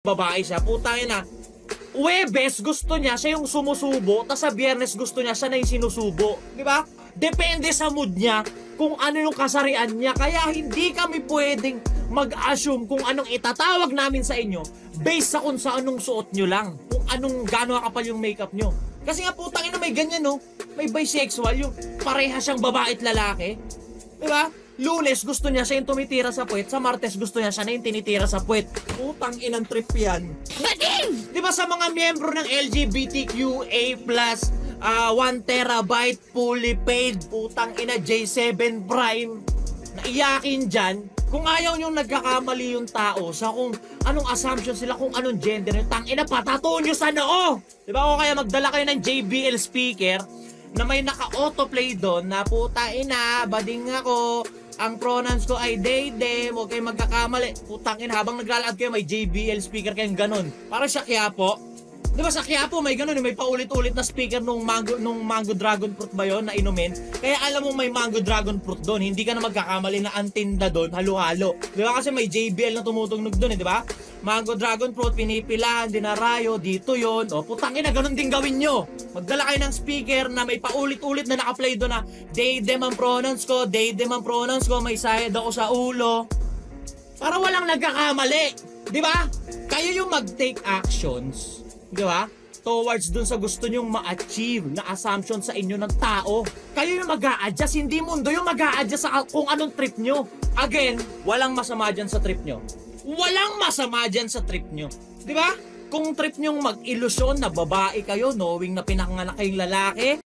babae siya, putangin na. Huwebes gusto niya, siya yung sumusubo, tas sa Biyernes gusto niya, siya na yung sinusubo. Di ba? Depende sa mood niya kung ano yung kasarian niya. Kaya hindi kami pwedeng mag-assume kung anong itatawag namin sa inyo based sa kung sa anong suot nyo lang. Kung anong gano'n kapal yung makeup nyo. Kasi nga putangin na may ganyan, no? May bisexual, yung pareha siyang babae at lalaki. Di ba? Lunes gusto niya siya yung tumitira sa puwet, sa Martes gusto niya siya na yung tinitira sa puwet. Putang inang trip yan. Di ba sa mga miyembro ng LGBTQA+, 1 terabyte fully paid, putang ina J7 Prime, naiyakin dyan, kung ayaw yung nagkakamali yung tao sa kung anong assumption sila, kung anong gender yung tang ina, patatuon nyo sa noo. Di ba? O kaya magdala kayo ng JBL speaker na may naka-autoplay doon na puta ina, bading ako, ang pronouns ko ay they, them, huwag kayo magkakamali. Putang ina, habang naglalakad kayo may JBL speaker kayong ganun. Para sa Quiapo. Di ba sa Quiapo may ganun, may paulit-ulit na speaker nung mango dragon fruit ba yun na inumin. Kaya alam mo may mango dragon fruit doon, hindi ka na magkakamali na ang tinda doon, halo-halo. Di ba kasi may JBL na tumutugnog doon, di ba? Mango dragon fruit, pinipilahan, dinarayo, dito yon. O putang ina, ganun din gawin nyo. Magdala kayo ng speaker na may paulit-ulit na naka-play doon na they, them ang pronouns ko, they, them ang pronouns ko, may sayad ako sa ulo. Para walang nagkakamali. Di ba? Kayo yung mag-take actions, di ba? Towards dun sa gusto nyong ma-achieve na assumption sa inyo ng tao. Kayo yung mag-a-adjust, hindi mundo yung mag-a-adjust sa kung anong trip nyo. Again, walang masama dyan sa trip nyo. Walang masama dyan sa trip nyo. Di ba? Kung trip nyong mag-ilusyon na babae kayo, knowing na pinanganak kayong lalaki,